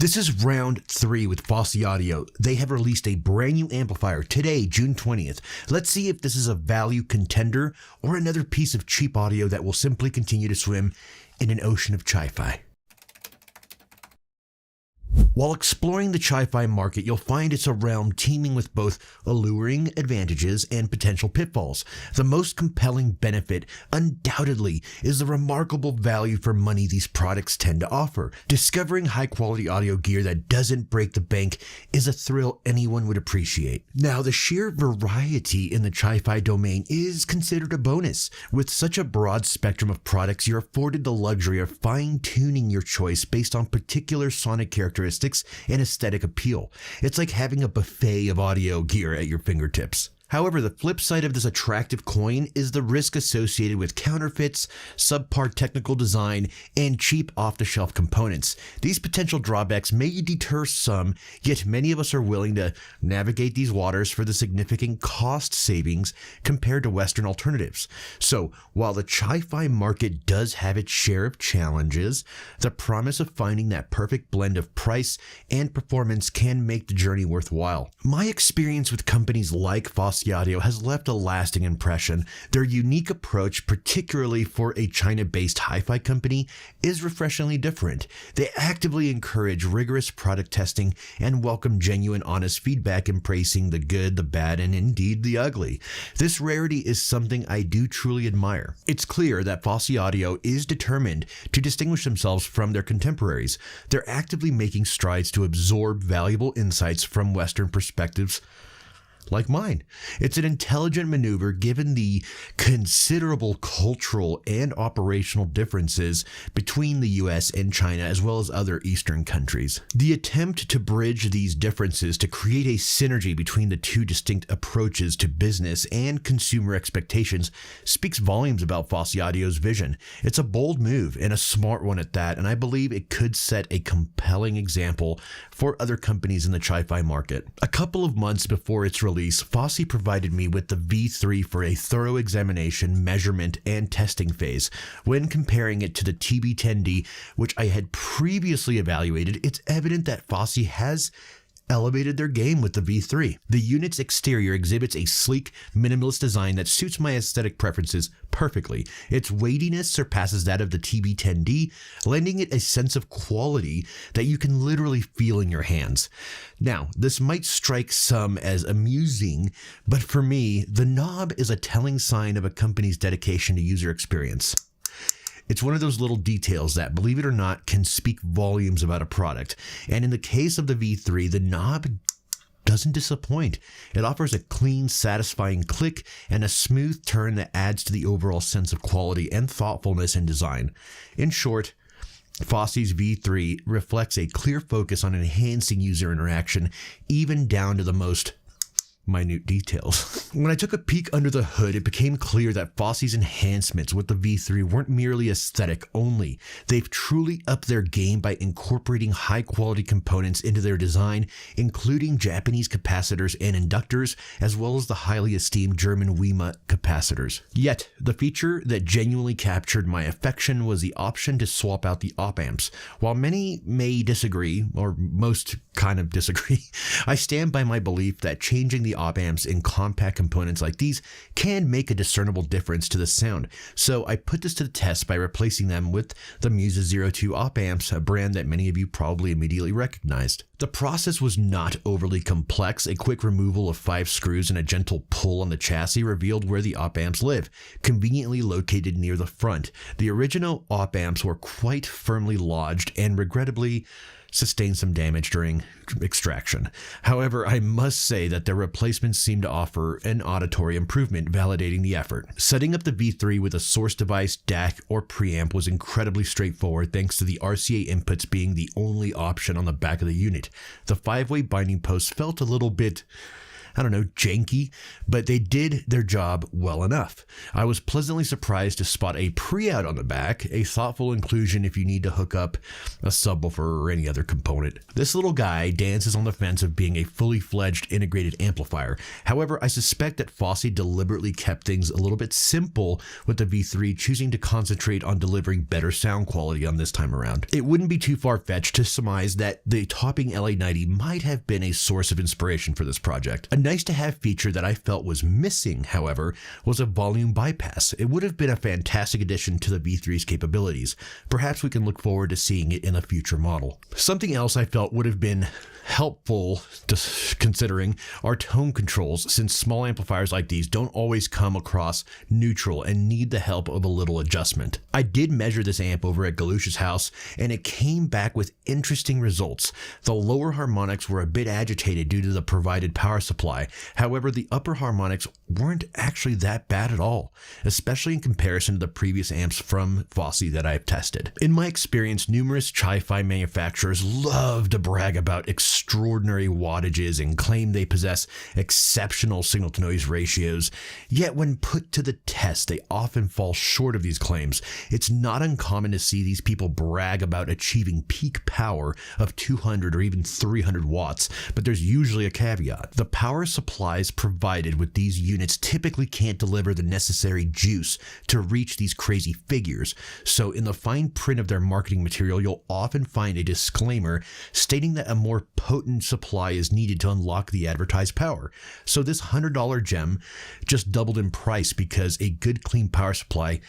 This is round 3 with Fosi Audio. They have released a brand new amplifier today, June 20th. Let's see if this is a value contender or another piece of cheap audio that will simply continue to swim in an ocean of ChiFi. While exploring the ChiFi market, you'll find it's a realm teeming with both alluring advantages and potential pitfalls. The most compelling benefit, undoubtedly, is the remarkable value for money these products tend to offer. Discovering high-quality audio gear that doesn't break the bank is a thrill anyone would appreciate. Now, the sheer variety in the ChiFi domain is considered a bonus. With such a broad spectrum of products, you're afforded the luxury of fine-tuning your choice based on particular sonic characteristics and aesthetic appeal. It's like having a buffet of audio gear at your fingertips. However, the flip side of this attractive coin is the risk associated with counterfeits, subpar technical design, and cheap off-the-shelf components. These potential drawbacks may deter some, yet many of us are willing to navigate these waters for the significant cost savings compared to Western alternatives. So, while the ChiFi market does have its share of challenges, the promise of finding that perfect blend of price and performance can make the journey worthwhile. My experience with companies like Fosi Audio has left a lasting impression. Their unique approach, particularly for a China-based hi-fi company, is refreshingly different. They actively encourage rigorous product testing and welcome genuine, honest feedback, embracing the good, the bad, and indeed the ugly. This rarity is something I do truly admire. It's clear that Fosi Audio is determined to distinguish themselves from their contemporaries. They're actively making strides to absorb valuable insights from Western perspectives like mine. It's an intelligent maneuver given the considerable cultural and operational differences between the US and China, as well as other Eastern countries. The attempt to bridge these differences to create a synergy between the two distinct approaches to business and consumer expectations speaks volumes about Fosi Audio's vision. It's a bold move and a smart one at that, and I believe it could set a compelling example for other companies in the ChiFi market. A couple of months before its release, Fosi provided me with the V3 for a thorough examination, measurement, and testing phase. When comparing it to the TB10D, which I had previously evaluated, it's evident that Fosi has elevated their game with the V3. The unit's exterior exhibits a sleek, minimalist design that suits my aesthetic preferences perfectly. Its weightiness surpasses that of the TB10D, lending it a sense of quality that you can literally feel in your hands. Now, this might strike some as amusing, but for me, the knob is a telling sign of a company's dedication to user experience. It's one of those little details that, believe it or not, can speak volumes about a product. And in the case of the V3, the knob doesn't disappoint. It offers a clean, satisfying click and a smooth turn that adds to the overall sense of quality and thoughtfulness in design. In short, Fosi's V3 reflects a clear focus on enhancing user interaction, even down to the most minute details. When I took a peek under the hood, it became clear that Fosi's enhancements with the V3 weren't merely aesthetic only. They've truly upped their game by incorporating high-quality components into their design, including Japanese capacitors and inductors, as well as the highly esteemed German WEMA capacitors. Yet, the feature that genuinely captured my affection was the option to swap out the op-amps. While many may disagree, or most kind of disagree, I stand by my belief that changing the op-amps in compact components like these can make a discernible difference to the sound. So I put this to the test by replacing them with the Musa 02 op-amps, a brand that many of you probably immediately recognized. The process was not overly complex. A quick removal of 5 screws and a gentle pull on the chassis revealed where the op-amps live, conveniently located near the front. The original op-amps were quite firmly lodged and regrettably sustained some damage during extraction. However, I must say that their replacements seem to offer an auditory improvement, validating the effort. Setting up the V3 with a source device, DAC, or preamp was incredibly straightforward thanks to the RCA inputs being the only option on the back of the unit. The 5-way binding post felt a little bit janky, but they did their job well enough. I was pleasantly surprised to spot a pre-out on the back, a thoughtful inclusion if you need to hook up a subwoofer or any other component. This little guy dances on the fence of being a fully fledged integrated amplifier. However, I suspect that Fosi deliberately kept things a little bit simple with the V3, choosing to concentrate on delivering better sound quality on this time around. It wouldn't be too far-fetched to surmise that the topping LA90 might have been a source of inspiration for this project. A nice-to-have feature that I felt was missing, however, was a volume bypass. It would have been a fantastic addition to the V3's capabilities. Perhaps we can look forward to seeing it in a future model. Something else I felt would have been helpful to considering are tone controls, since small amplifiers like these don't always come across neutral and need the help of a little adjustment. I did measure this amp over at Galusha's house, and it came back with interesting results. The lower harmonics were a bit agitated due to the provided power supply. However, the upper harmonics weren't actually that bad at all, especially in comparison to the previous amps from Fosi that I've tested. In my experience, numerous ChiFi manufacturers love to brag about extraordinary wattages and claim they possess exceptional signal-to-noise ratios, yet when put to the test, they often fall short of these claims. It's not uncommon to see these people brag about achieving peak power of 200 or even 300 watts, but there's usually a caveat. The power supplies provided with these units typically can't deliver the necessary juice to reach these crazy figures, so in the fine print of their marketing material, you'll often find a disclaimer stating that a more potent supply is needed to unlock the advertised power. So this $100 gem just doubled in price because a good clean power supply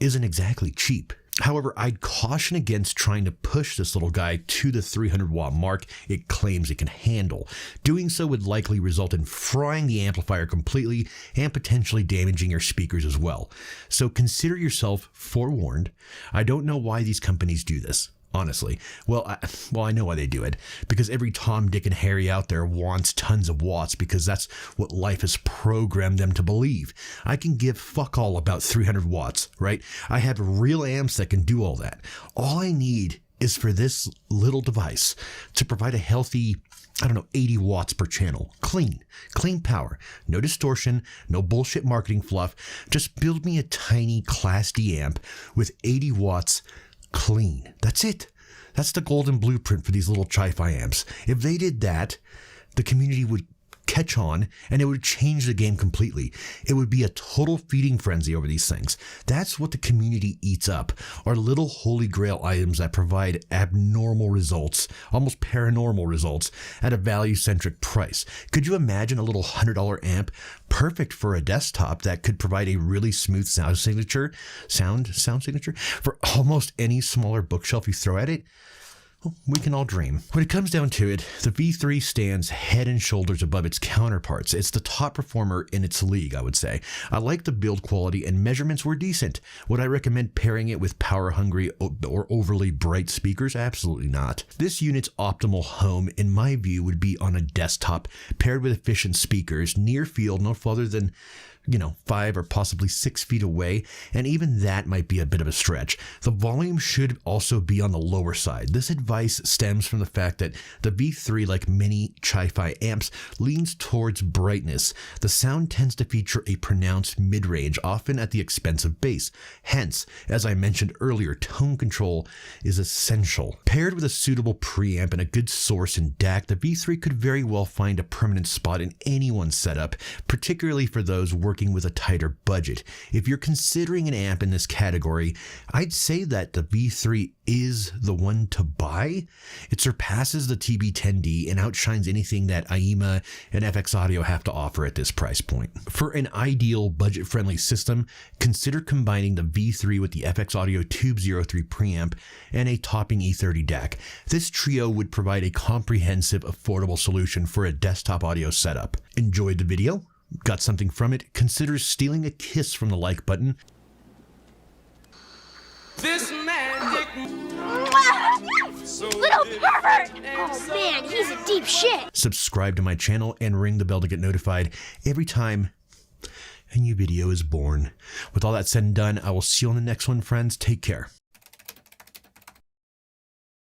isn't exactly cheap. However, I'd caution against trying to push this little guy to the 300 watt mark it claims it can handle. Doing so would likely result in frying the amplifier completely and potentially damaging your speakers as well. So consider yourself forewarned. I don't know why these companies do this, honestly. Well, I know why they do it. Because every Tom, Dick, and Harry out there wants tons of watts because that's what life has programmed them to believe. I can give fuck all about 300 watts, right? I have real amps that can do all that. All I need is for this little device to provide a healthy, 80 watts per channel. Clean power. No distortion, no bullshit marketing fluff. Just build me a tiny Class D amp with 80 watts clean. That's it. That's the golden blueprint for these little ChiFi amps. If they did that, the community would catch on and it would change the game completely. It would be a total feeding frenzy over these things. That's what the community eats up, are little holy grail items that provide abnormal results, almost paranormal results, at a value-centric price. Could you imagine a little $100 amp perfect for a desktop that could provide a really smooth sound signature for almost any smaller bookshelf you throw at it? We can all dream. When it comes down to it, the V3 stands head and shoulders above its counterparts. It's the top performer in its league, I would say. I like the build quality and measurements were decent. Would I recommend pairing it with power-hungry or overly bright speakers? Absolutely not. This unit's optimal home, in my view, would be on a desktop paired with efficient speakers, near field, no further than 5 or possibly 6 feet away, and even that might be a bit of a stretch. The volume should also be on the lower side. This advice stems from the fact that the V3, like many ChiFi amps, leans towards brightness. The sound tends to feature a pronounced mid-range, often at the expense of bass. Hence, as I mentioned earlier, tone control is essential. Paired with a suitable preamp and a good source in DAC, the V3 could very well find a permanent spot in anyone's setup, particularly for those working with a tighter budget. If you're considering an amp in this category, I'd say that the V3 is the one to buy. It surpasses the TB10D and outshines anything that AIMA and FX Audio have to offer at this price point. For an ideal budget-friendly system, consider combining the V3 with the FX Audio Tube 03 preamp and a topping E30 DAC. This trio would provide a comprehensive, affordable solution for a desktop audio setup. Enjoyed the video? Got something from it? Consider stealing a kiss from the like button. This man Little pervert! Oh man, he's a deep shit! Subscribe to my channel and ring the bell to get notified every time a new video is born. With all that said and done, I will see you on the next one, friends. Take care.